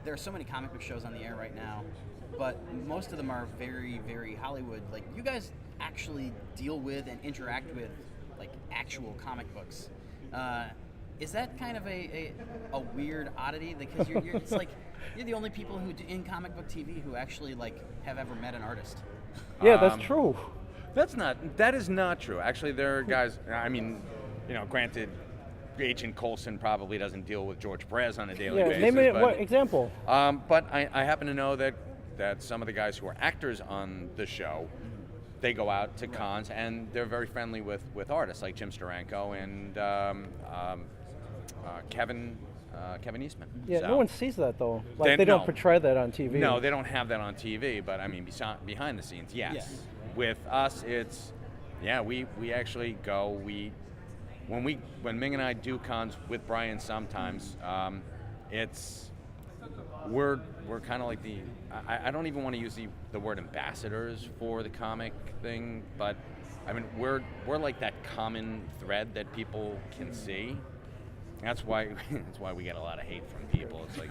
there are so many comic book shows on the air right now, but most of them are very, very Hollywood. Like, you guys actually deal with and interact with, like, actual comic books. Is that kind of a weird oddity? Because it's like you're the only people who in comic book TV who actually like have ever met an artist. Yeah, that's true. That is not true. Actually, there are guys. I mean, granted, Agent Coulson probably doesn't deal with George Perez on a daily basis. Name me what example. But I happen to know that some of the guys who are actors on the show, they go out to cons and they're very friendly with artists like Jim Steranko and Kevin Eastman. Yeah, so, no one sees that though. Like they don't portray that on TV. No, they don't have that on TV. But I mean, behind the scenes, yes. Yeah. With us, it's we actually go. When Ming and I do cons with Brian sometimes, we're kind of like I don't even want to use the word ambassadors for the comic thing, but I mean we're like that common thread that people can see. That's why we get a lot of hate from people. It's like,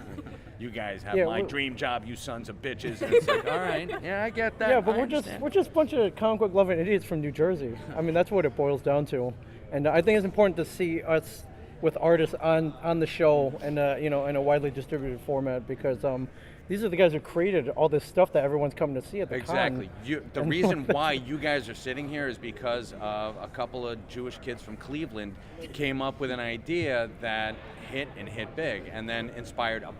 you guys have my dream job, you sons of bitches. And it's like, all right, yeah, I get that. Yeah, but we're just a bunch of comic book loving idiots from New Jersey. I mean, that's what it boils down to. And I think it's important to see us with artists on the show and in a widely distributed format, because these are the guys who created all this stuff that everyone's coming to see at the con. Exactly. The reason why you guys are sitting here is because of a couple of Jewish kids from Cleveland came up with an idea that hit big, and then inspired a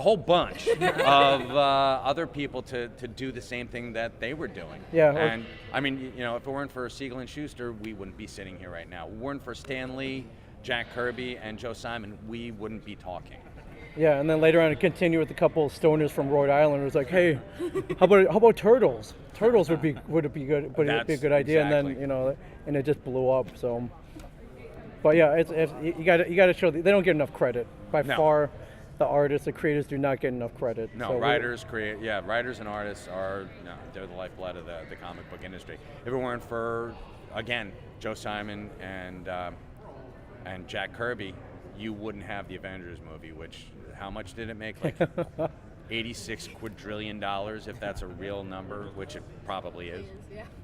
whole bunch of other people to do the same thing that they were doing. Yeah. And I mean, if it weren't for Siegel and Schuster, we wouldn't be sitting here right now. If it weren't for Stan Lee, Jack Kirby, and Joe Simon, we wouldn't be talking. Yeah, and then later on, it continued with a couple of stoners from Rhode Island. It was like, hey, how about turtles? Turtles would be good, would be a good idea, exactly. And then and it just blew up. So, but yeah, you got to show they don't get enough credit by far. The artists, the creators do not get enough credit. No, so writers and artists they're the lifeblood of the comic book industry. If it weren't for, again, Joe Simon and Jack Kirby, you wouldn't have the Avengers movie, which, how much did it make? Like $86 quadrillion, if that's a real number, which it probably is.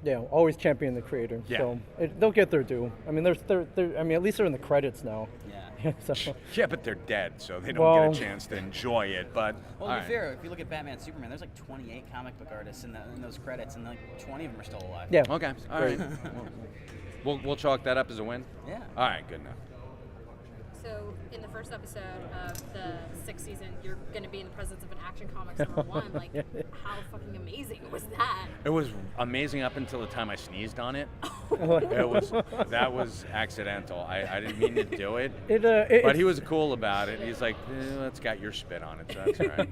Yeah, always champion the creator. Yeah. So they'll get their due. I mean, at least they're in the credits now. Yeah. So. Yeah, but they're dead, so they don't get a chance to enjoy it. But to be fair, if you look at Batman, Superman, there's like 28 comic book artists in those credits, and like 20 of them are still alive. Yeah. Okay. All right. We'll chalk that up as a win. Yeah. All right. Good enough. So, in the first episode of the 6th season, you're going to be in the presence of an Action Comics #1. Like, how fucking amazing was that? It was amazing up until the time I sneezed on it. That was accidental. I didn't mean to do it. But he was cool about it. He's like, "It's got your spit on it, so that's all right."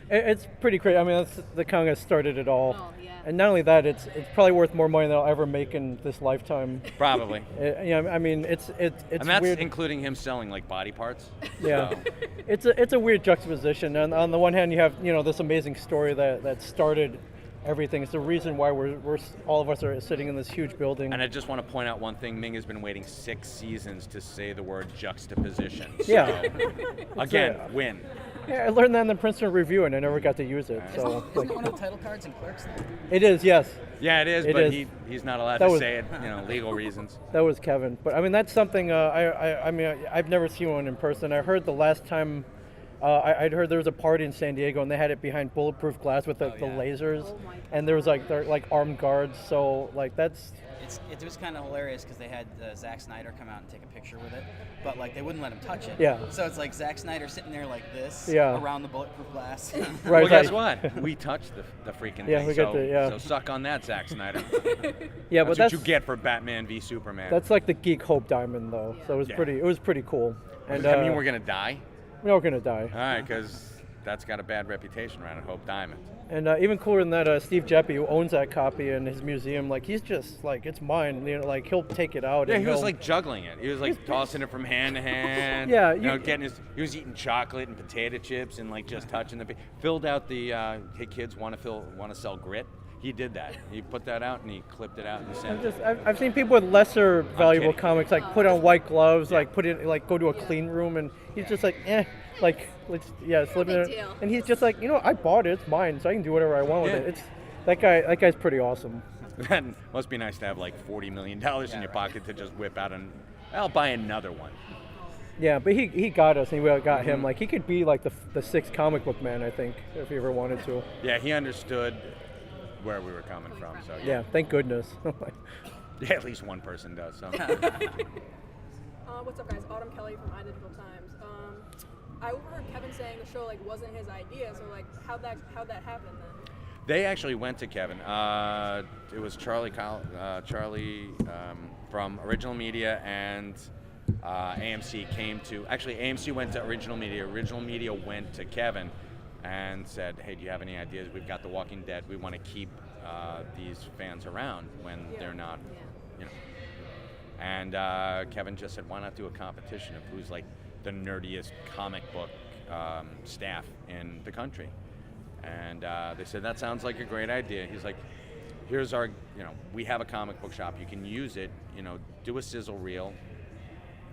It's pretty crazy. I mean, the Conga started it all. Oh, yeah. And not only that, it's probably worth more money than I'll ever make in this lifetime. Probably. I mean, it's and that's weird. Including him selling like body parts. Yeah. So. It's a weird juxtaposition. And on the one hand, you have this amazing story that started everything. It's the reason why we're all of us are sitting in this huge building. And I just want to point out one thing. Ming has been waiting 6 seasons to say the word juxtaposition. So, Yeah. Again, win. Yeah, I learned that in the Princeton Review, and I never got to use it. So Isn't it one of the title cards in Clerks now? It is, yes. Yeah, it is, but he's not allowed to say it, legal reasons. That was Kevin. But I mean, that's something. I've never seen one in person. I heard the last time. I'd heard there was a party in San Diego, and they had it behind bulletproof glass with the lasers, and there was like armed guards. So like that's. It was kind of hilarious because they had Zack Snyder come out and take a picture with it, but like they wouldn't let him touch it. Yeah. So it's like Zack Snyder sitting there like this around the bulletproof glass. Right. Well, guess what? We touched the freaking thing. So suck on that, Zack Snyder. Yeah, that's but what you get for Batman v Superman. That's like the geek Hope Diamond, though. So it was pretty cool. And I mean, we're gonna die. We're not gonna die. All right, because that's got a bad reputation around it, Hope Diamond. And even cooler than that, Steve Jeppe, who owns that copy in his museum, like he's just like, it's mine. Like he'll take it out. Yeah, and he was like juggling it. He was like tossing it from hand to hand. Yeah, he was eating chocolate and potato chips and like just touching filled out the hey kids want to sell grit. he did that. He put that out and he clipped it out and sent it. I've seen people with lesser valuable kidding. comics like put on white gloves, like put it like go to a clean room, and he's just like like let's slip big it. deal. And he's just like, I bought it, it's mine, so I can do whatever I want with Yeah. it. It's that guy's pretty awesome. That must be nice to have like $40 million in your pocket to just whip out and I'll buy another one. Yeah, but he got us, and we got Mm-hmm. him. Like he could be like the sixth comic book man, I think, if he ever wanted to. Yeah, he understood where we were coming from. So Yeah, thank goodness. yeah, at least one person does. So. What's up, guys? Autumn Kelly from iDigital Times. I overheard Kevin saying the show wasn't his idea. So how'd that happen then? They actually went to Kevin. It was Charlie from Original Media and AMC came to. Actually, AMC went to Original Media. Original Media went to Kevin and said, "Hey, do you have any ideas? We've got The Walking Dead. We want to keep these fans around when they're not, And Kevin just said, "Why not do a competition of who's like the nerdiest comic book staff in the country?" And they said, "That sounds like a great idea." He's like, "Here's our, we have a comic book shop. You can use it, do a sizzle reel.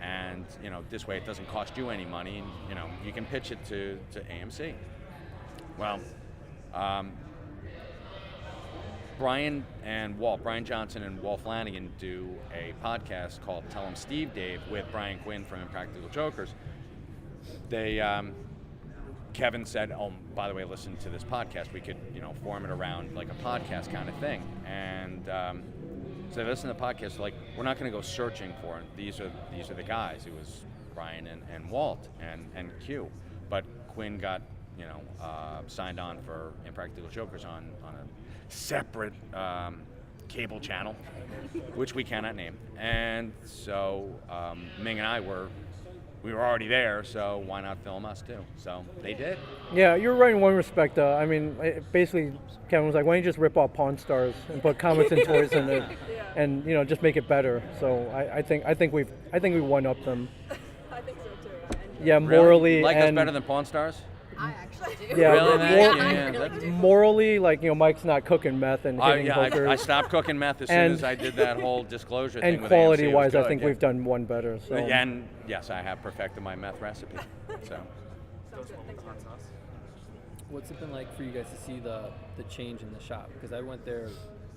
And, this way it doesn't cost you any money. And, you can pitch it to AMC." Well, Brian Johnson and Walt Flanagan do a podcast called Tell 'em Steve Dave with Brian Quinn from Impractical Jokers. They, Kevin said, "Oh, by the way, listen to this podcast. We could, form it around like a podcast kind of thing." And so they listened to the podcast. Like, we're not going to go searching for it. These are the guys. It was Brian and Walt and Q. But Quinn got signed on for Impractical Jokers on a separate cable channel, which we cannot name. And so Ming and I we were already there, so why not film us too? So they did. Yeah, you're right in one respect. I mean, basically, Kevin was like, "Why don't you just rip off Pawn Stars and put comics and toys in it, and just make it better?" So I think we one up them. I think so too. Yeah, Really? morally You like and us better than Pawn Stars? I actually do. Yeah, Really? I really That's- do. morally, Mike's not cooking meth and hitting hookers. I stopped cooking meth as soon And- as I did that whole disclosure thing And with AMC. It was quality-wise, I good, think yeah. we've done one better. So And yes, I have perfected my meth recipe. So Sounds good. Thanks, man. What's it been like for you guys to see the change in the shop? Because I went there,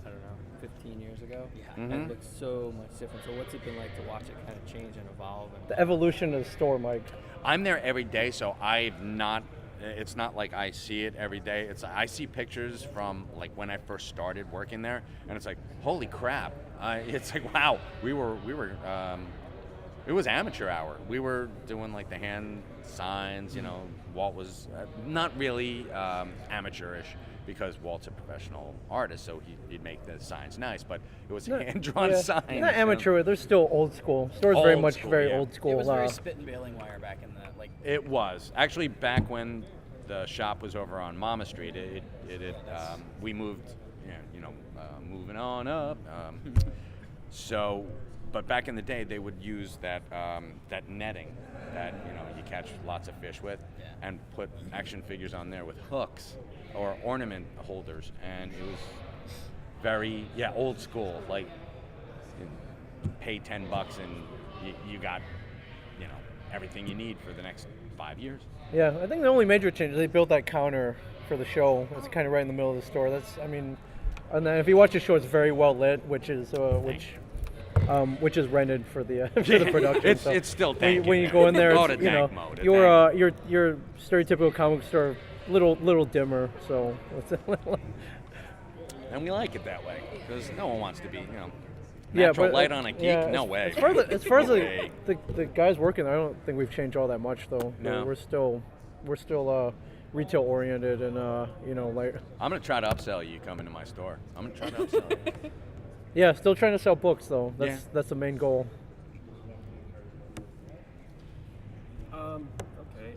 I don't know, 15 years ago, and it looks so much different. So what's it been like to watch it kind of change and evolve? And the evolution of the store, Mike. I'm there every day, so it's not like I see it every day. I see pictures from like when I first started working there, and it's like, holy crap! It's like, wow, we were. It was amateur hour. We were doing like the hand signs. Walt was not really amateurish because Walt's a professional artist, so he'd make the signs nice, but it was hand-drawn signs. Not amateur. They're still old school. Store's very Old much school, very yeah. old school. It was very spit and baling wire back in the It was actually back when the shop was over on Mama Street. We moved, moving on up. But back in the day, they would use that netting that you catch lots of fish with, and put action figures on there with hooks or ornament holders, and it was very old school. Like, you pay $10 and you got everything you need for the next 5 years. Yeah, I think the only major change is they built that counter for the show. It's kind of right in the middle of the store. And then if you watch the show, it's very well lit, which is rented for the for the production. It's still dank when in you there. go in there, Go it's, to dank mode, your stereotypical comic store, little dimmer. So it's a little. And we like it that way because no one wants to be Yeah, natural but, light on a geek. No way. As far as No way. the guys working there, I don't think we've changed all that much though. No. We're still retail oriented and like. I'm gonna try to upsell you coming to my store. I'm gonna try to upsell you. Yeah, still trying to sell books though. Yeah. That's the main goal. Okay,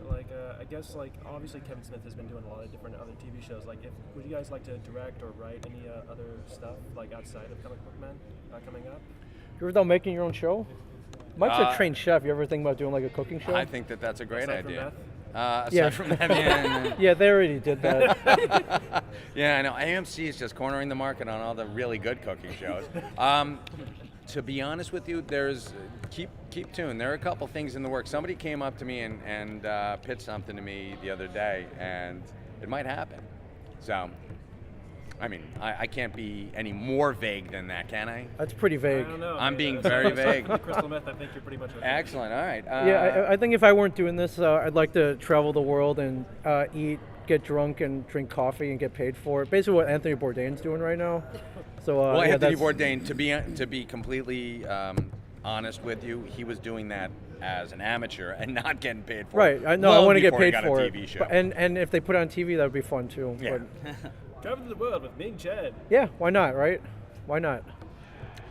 I guess obviously Kevin Smith has been doing a lot of different other TV shows. Would you guys like to direct or write any other stuff outside of Comic Book Man coming up? You ever thought making your own show? Mike's a trained chef. You ever think about doing like a cooking show? I think that's a great Aside from idea. meth? Aside Yeah. from that, man. Yeah, they already did that. Yeah, I know. AMC is just cornering the market on all the really good cooking shows. To be honest with you, there's keep tuned. There are a couple things in the works. Somebody came up to me and pitched something to me the other day, and it might happen. So, I mean, I can't be any more vague than that, can I? That's pretty vague. I don't know. I'm being very vague. Crystal meth, I think you're pretty much okay. Excellent. All right. Yeah, I think if I weren't doing this, I'd like to travel the world and eat, get drunk, and drink coffee and get paid for it. Basically, what Anthony Bourdain's doing right now. So, well, yeah, Anthony that's- Bourdain, to be completely honest with you, he was doing that as an amateur and not getting paid for it. Right. I know. I long want to get before he paid got for a it. TV show. But- and if they put it on TV, that would be fun too. Yeah. But, Travel to the world with Ming Chen. yeah. Why not? Right? Why not?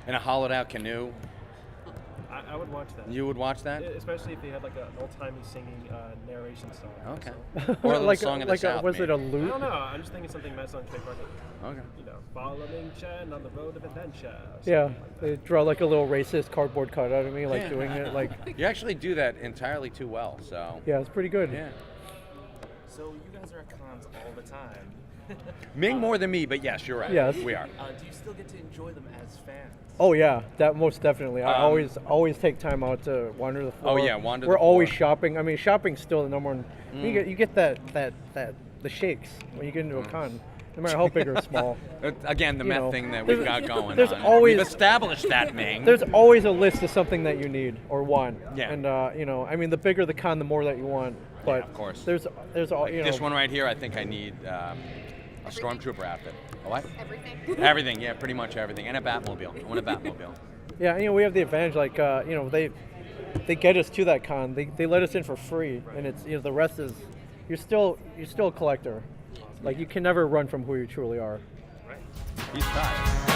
In a hollowed out canoe, I would watch that. you would watch that? Especially if they had like an old-timey singing narration style. Okay. So. Or a little like song of the South. was it a maybe. I lute? don't know. I'm just thinking something Matt's on trademark. Okay. You know, follow Ming Chen on the road of adventure. or Yeah. something like that. They draw like a little racist cardboard cutout of me, like Yeah. doing it. Like, You actually do that entirely too well. So. yeah, it's pretty good. Yeah. So you guys are at cons all the time. Ming more than me, but yes, you're right. Yes. We are. Do you still get to enjoy them as fans? Oh yeah, that most definitely. I Um, always take time out to wander the floor. Oh, yeah, wander We're the always floor. shopping. I mean, shopping's still the number one. You get that the shakes when you get into a con, no matter how big or small. Again, the You meth know, thing that we've there's- got going there's on. always- We've established that, Ming. There's always a list of something that you need or want. Yeah. And I mean, the bigger the con, the more that you want. But of course. there's all This one right here, I think I need a stormtrooper outfit. A what? Everything. Everything, yeah, pretty much everything. And a Batmobile. I want a Batmobile. Yeah, we have the advantage. Like, they get us to that con. They let us in for free, and it's the rest is you're still a collector. Like, you can never run from who you truly are. He's tired.